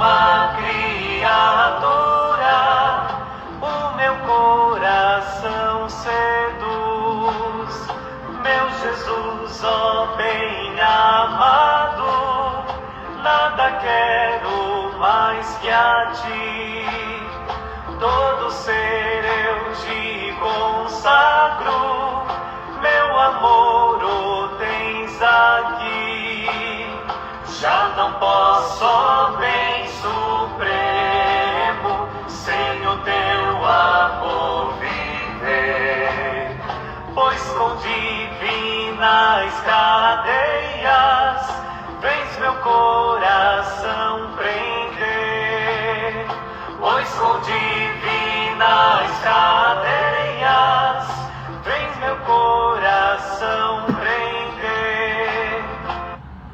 uma criatura, o meu coração seduz. Meu Jesus, ó bem amado, nada quero mais que a ti. Todo ser eu te consagro, meu amor o tens aqui. Já não posso, ó bem supremo, sem o teu amor viver, pois com divinas cadeias vens meu coração prender, pois com divinas cadeias vens meu coração prender.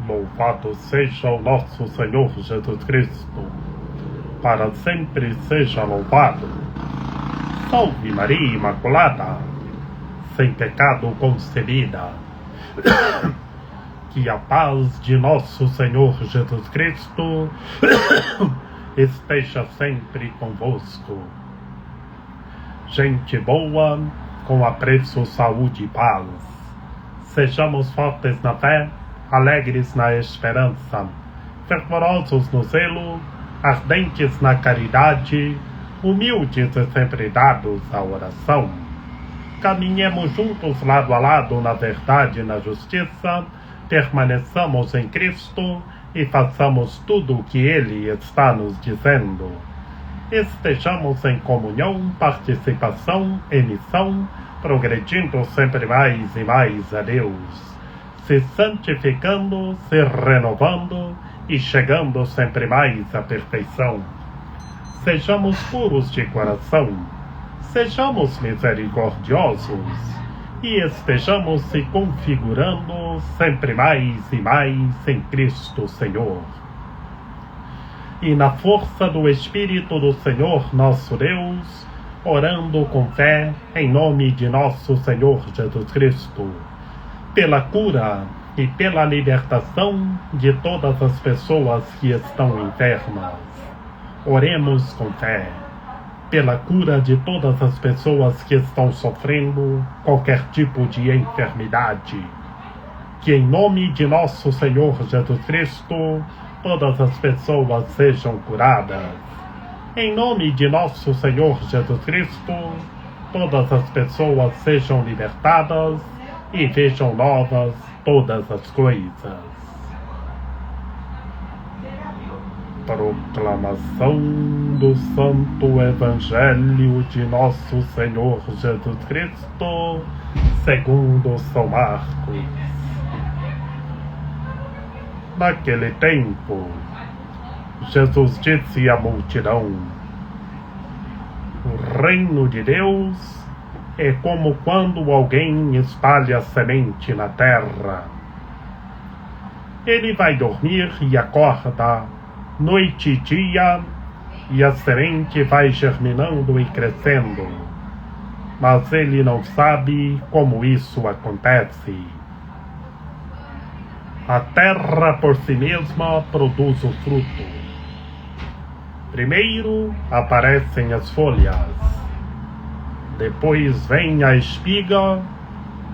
Louvado seja o nosso Senhor Jesus Cristo, para sempre seja louvado. Salve Maria Imaculada, sem pecado concebida. Que a paz de nosso Senhor Jesus Cristo esteja sempre convosco. Gente boa, com apreço, saúde e paz. Sejamos fortes na fé, alegres na esperança, fervorosos no zelo, ardentes na caridade, humildes e sempre dados à oração. Caminhemos juntos lado a lado na verdade e na justiça, permaneçamos em Cristo e façamos tudo o que Ele está nos dizendo. Estejamos em comunhão, participação e missão, progredindo sempre mais e mais a Deus, se santificando, se renovando e chegando sempre mais à perfeição. Sejamos puros de coração, sejamos misericordiosos e estejamos se configurando sempre mais e mais em Cristo Senhor. E na força do Espírito do Senhor nosso Deus, orando com fé em nome de nosso Senhor Jesus Cristo, pela cura e pela libertação de todas as pessoas que estão enfermas. Oremos com fé pela cura de todas as pessoas que estão sofrendo qualquer tipo de enfermidade. Que em nome de nosso Senhor Jesus Cristo, todas as pessoas sejam curadas. Em nome de nosso Senhor Jesus Cristo, todas as pessoas sejam libertadas e vejam novas todas as coisas. Proclamação do Santo Evangelho de nosso Senhor Jesus Cristo, segundo São Marcos. Naquele tempo, Jesus disse à multidão: o reino de Deus é como quando alguém espalha semente na terra. Ele vai dormir e acorda noite e dia, e a semente vai germinando e crescendo, mas ele não sabe como isso acontece. A terra por si mesma produz o fruto. Primeiro aparecem as folhas, depois vem a espiga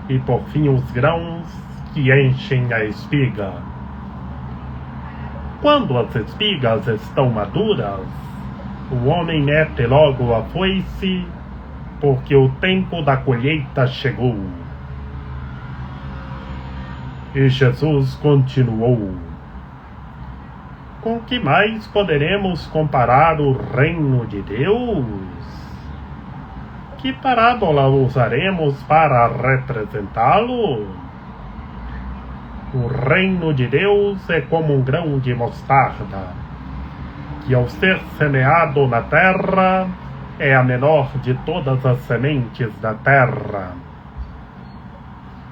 e por fim os grãos que enchem a espiga. Quando as espigas estão maduras, o homem mete logo a foice, porque o tempo da colheita chegou. E Jesus continuou: com que mais poderemos comparar o reino de Deus? Que parábola usaremos para representá-lo? O reino de Deus é como um grão de mostarda, que ao ser semeado na terra, é a menor de todas as sementes da terra.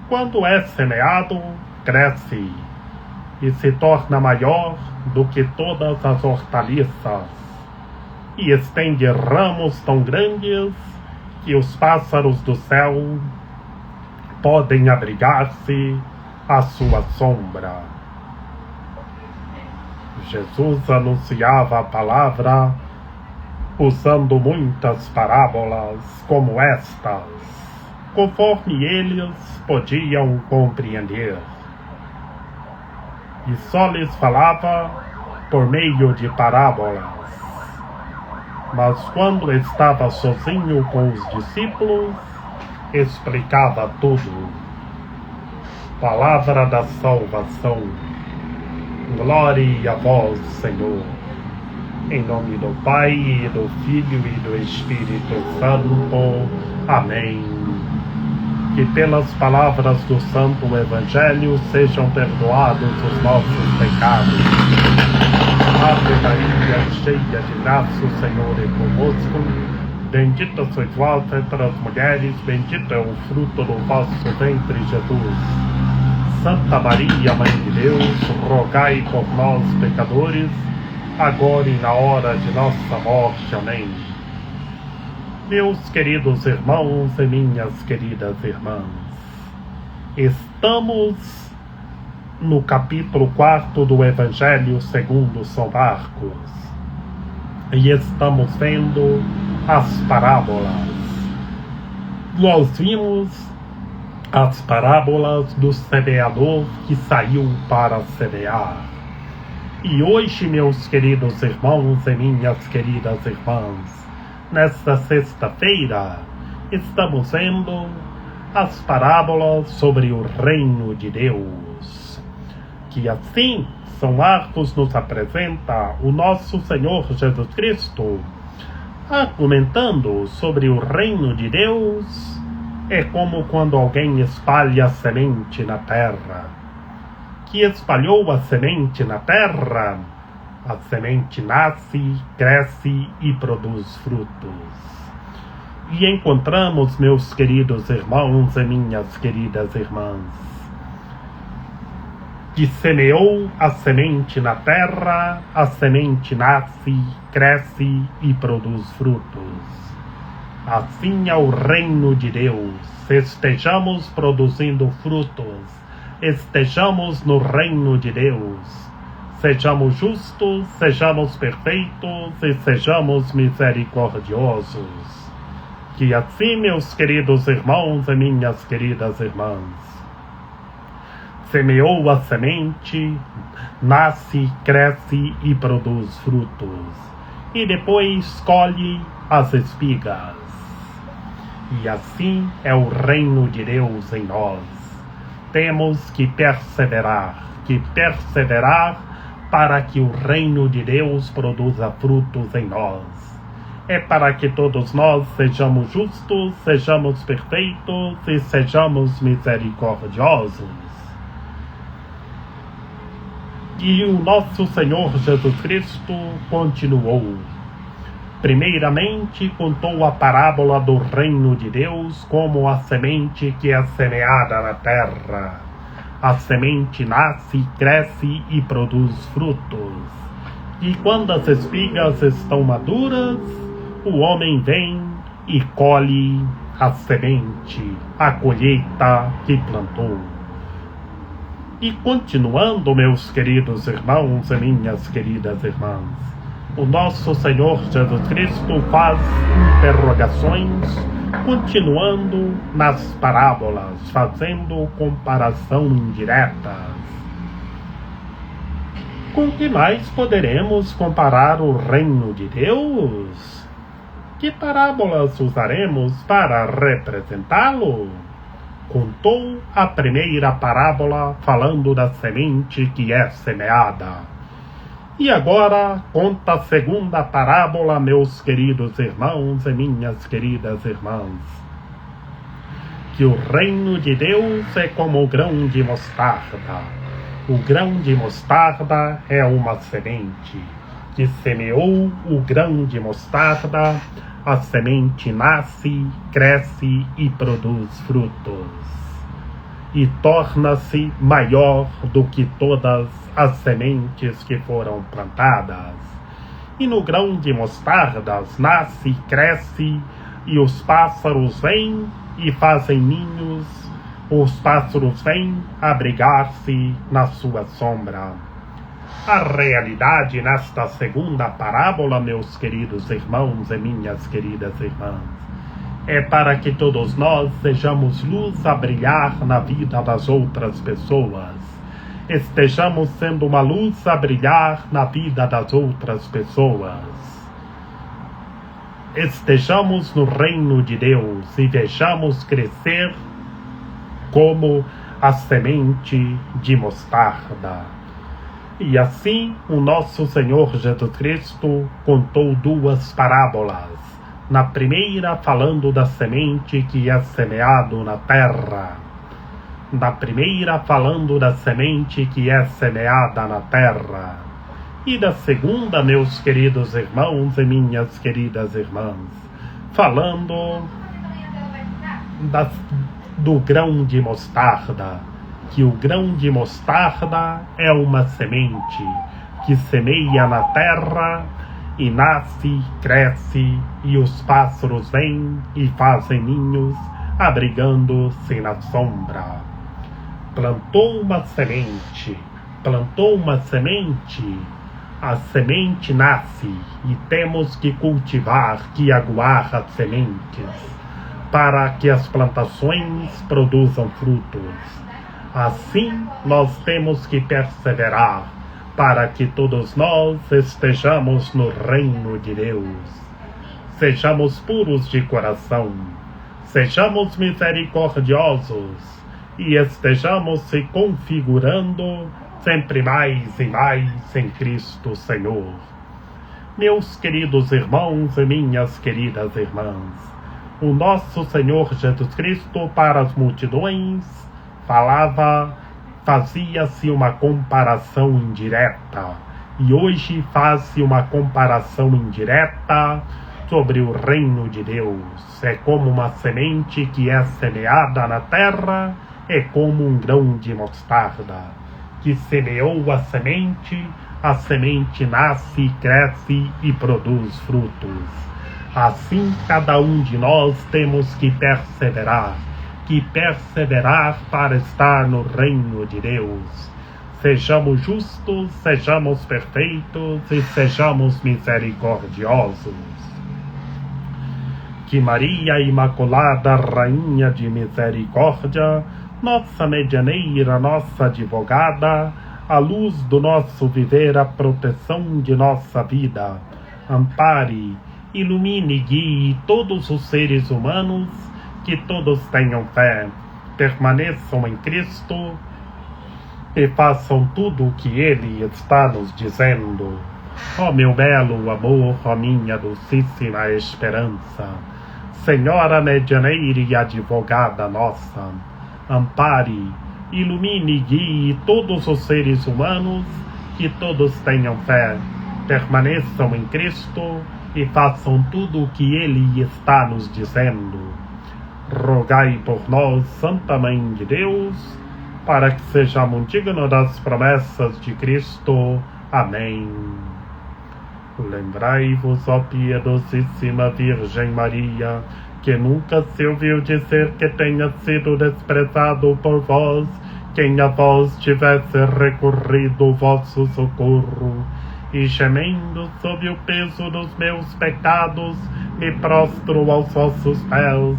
Quando é semeado, cresce e se torna maior do que todas as hortaliças, e estende ramos tão grandes que os pássaros do céu podem abrigar-se à sua sombra. Jesus anunciava a palavra usando muitas parábolas como estas, conforme eles podiam compreender. E só lhes falava por meio de parábolas. Mas quando estava sozinho com os discípulos, explicava tudo. Palavra da salvação. Glória a vós, Senhor. Em nome do Pai, e do Filho e do Espírito Santo. Amém. Que pelas palavras do Santo Evangelho sejam perdoados os nossos pecados. Ave Maria, cheia de graça, o Senhor é convosco. Bendita sois vós entre as mulheres, bendito é o fruto do vosso ventre, Jesus. Santa Maria, Mãe de Deus, rogai por nós, pecadores, agora e na hora de nossa morte. Amém. Meus queridos irmãos e minhas queridas irmãs, estamos no capítulo 4 do Evangelho segundo São Marcos e estamos vendo as parábolas. Nós vimos as parábolas do semeador que saiu para semear. E hoje, meus queridos irmãos e minhas queridas irmãs, nesta sexta-feira, estamos vendo as parábolas sobre o reino de Deus, que assim São Marcos nos apresenta o nosso Senhor Jesus Cristo, argumentando sobre o reino de Deus. É como quando alguém espalha a semente na terra. Que espalhou a semente na terra, a semente nasce, cresce e produz frutos. E encontramos, meus queridos irmãos e minhas queridas irmãs, que semeou a semente na terra, a semente nasce, cresce e produz frutos. Assim é o reino de Deus. Estejamos produzindo frutos, estejamos no reino de Deus. Sejamos justos, sejamos perfeitos e sejamos misericordiosos. Que assim, meus queridos irmãos e minhas queridas irmãs, semeou a semente, nasce, cresce e produz frutos. E depois colhe as espigas. E assim é o reino de Deus em nós. Temos que perseverar para que o reino de Deus produza frutos em nós. É para que todos nós sejamos justos, sejamos perfeitos e sejamos misericordiosos. E o nosso Senhor Jesus Cristo continuou. Primeiramente, contou a parábola do reino de Deus como a semente que é semeada na terra. A semente nasce, cresce e produz frutos. E quando as espigas estão maduras, o homem vem e colhe a semente, a colheita que plantou. E continuando, meus queridos irmãos e minhas queridas irmãs, o nosso Senhor Jesus Cristo faz interrogações, continuando nas parábolas, fazendo comparação indiretas. Com que mais poderemos comparar o reino de Deus? Que parábolas usaremos para representá-lo? Contou a primeira parábola falando da semente que é semeada. E agora conta a segunda parábola, meus queridos irmãos e minhas queridas irmãs. Que o reino de Deus é como o grão de mostarda. O grão de mostarda é uma semente que semeou o grão de mostarda. A semente nasce, cresce e produz frutos. E torna-se maior do que todas as sementes que foram plantadas. E no grão de mostardas nasce, cresce, e os pássaros vêm e fazem ninhos. Os pássaros vêm abrigar-se na sua sombra. A realidade nesta segunda parábola, meus queridos irmãos e minhas queridas irmãs, é para que todos nós sejamos luz a brilhar na vida das outras pessoas. Estejamos sendo uma luz a brilhar na vida das outras pessoas. Estejamos no reino de Deus e vejamos crescer como a semente de mostarda. E assim o nosso Senhor Jesus Cristo contou duas parábolas. Na primeira, falando da semente que é semeado na terra. Na primeira, falando da semente que é semeada na terra. E da segunda, meus queridos irmãos e minhas queridas irmãs, falando do grão de mostarda, que o grão de mostarda é uma semente que semeia na terra e nasce, cresce, e os pássaros vêm e fazem ninhos, abrigando-se na sombra. Plantou uma semente, a semente nasce, e temos que cultivar, que aguar as sementes, para que as plantações produzam frutos. Assim, nós temos que perseverar, para que todos nós estejamos no reino de Deus. Sejamos puros de coração, sejamos misericordiosos, e estejamos se configurando sempre mais e mais em Cristo Senhor. Meus queridos irmãos e minhas queridas irmãs, o nosso Senhor Jesus Cristo para as multidões fazia-se uma comparação indireta, e hoje faz-se uma comparação indireta sobre o reino de Deus. É como uma semente que é semeada na terra, é como um grão de mostarda, que semeou a semente nasce, cresce e produz frutos. Assim, cada um de nós temos que perseverar para estar no reino de Deus. Sejamos justos, sejamos perfeitos e sejamos misericordiosos. Que Maria Imaculada, Rainha de Misericórdia, nossa medianeira, nossa advogada, a luz do nosso viver, a proteção de nossa vida, ampare, ilumine e guie todos os seres humanos, que todos tenham fé, permaneçam em Cristo e façam tudo o que Ele está nos dizendo. Ó meu belo amor, ó minha docíssima esperança, Senhora medianeira e advogada nossa, ampare, ilumine e guie todos os seres humanos, que todos tenham fé, permaneçam em Cristo e façam tudo o que Ele está nos dizendo. Rogai por nós, Santa Mãe de Deus, para que sejamos dignos das promessas de Cristo. Amém. Lembrai-vos, ó piedosíssima Virgem Maria, que nunca se ouviu dizer que tenha sido desprezado por vós quem a vós tivesse recorrido o vosso socorro. E gemendo sob o peso dos meus pecados, me prostro aos vossos pés.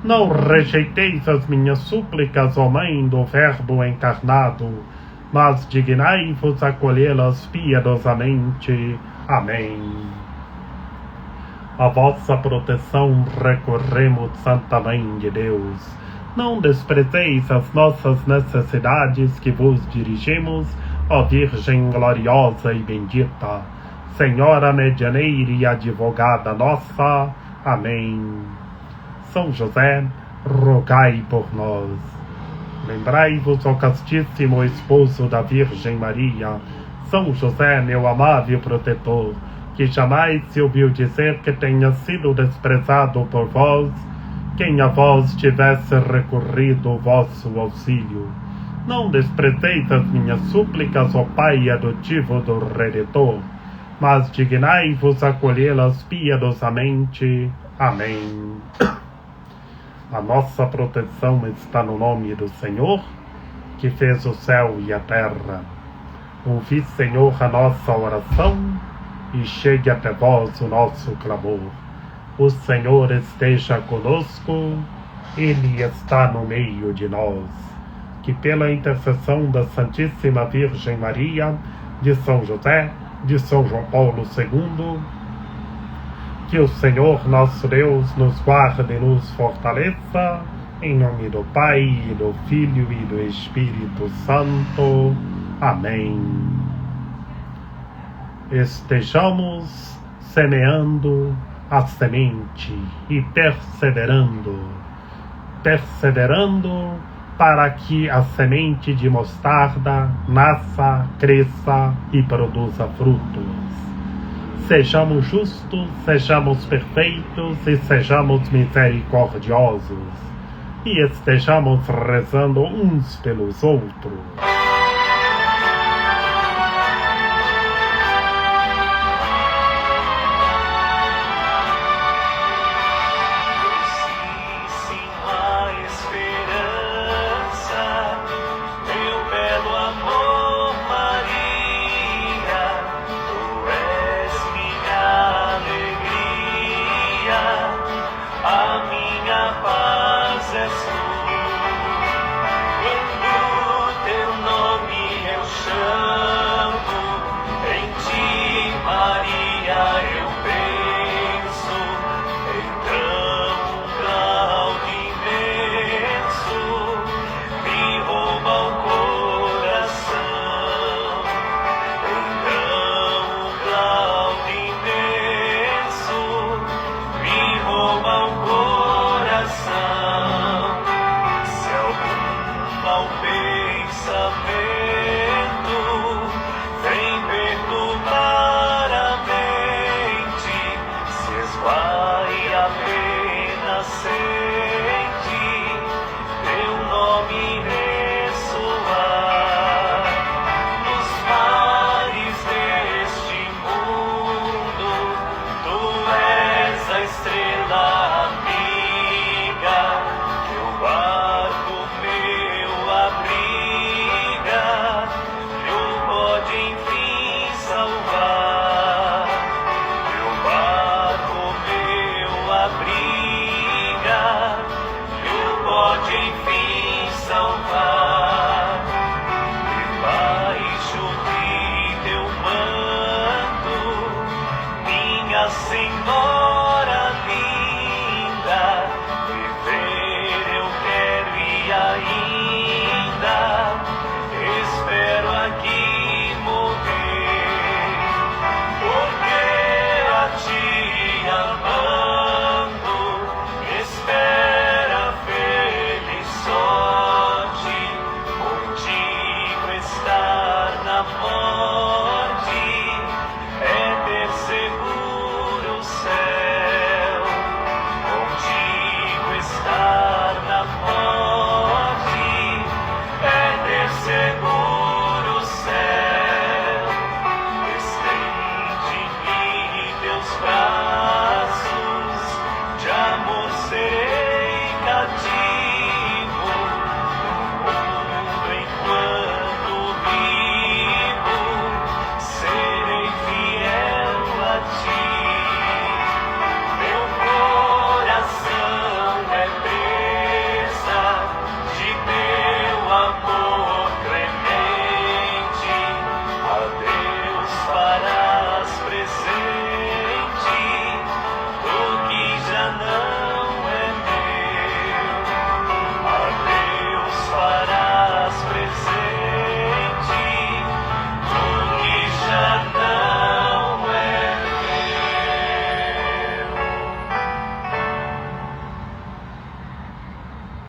Não rejeiteis as minhas súplicas, ó Mãe do Verbo encarnado, mas dignai-vos acolhê-las piedosamente. Amém. A vossa proteção recorremos, Santa Mãe de Deus. Não desprezeis as nossas necessidades que vos dirigimos, ó Virgem gloriosa e bendita, Senhora medianeira e advogada nossa. Amém. São José, rogai por nós. Lembrai-vos, ó castíssimo esposo da Virgem Maria, São José, meu amável protetor, que jamais se ouviu dizer que tenha sido desprezado por vós quem a vós tivesse recorrido o vosso auxílio. Não desprezeis as minhas súplicas, ó Pai adotivo do Redentor, mas dignai-vos acolhê-las piedosamente. Amém. A nossa proteção está no nome do Senhor, que fez o céu e a terra. Ouvi, Senhor, a nossa oração e chegue até vós o nosso clamor. O Senhor esteja conosco, Ele está no meio de nós. Que pela intercessão da Santíssima Virgem Maria, de São José, de São João Paulo II, que o Senhor nosso Deus nos guarde e nos fortaleça, em nome do Pai, e do Filho e do Espírito Santo. Amém. Estejamos semeando a semente e perseverando para que a semente de mostarda nasça, cresça e produza frutos. Sejamos justos, sejamos perfeitos e sejamos misericordiosos, e estejamos rezando uns pelos outros. A minha paz és tu. Quando teu nome eu chamo, em ti, Maria, eu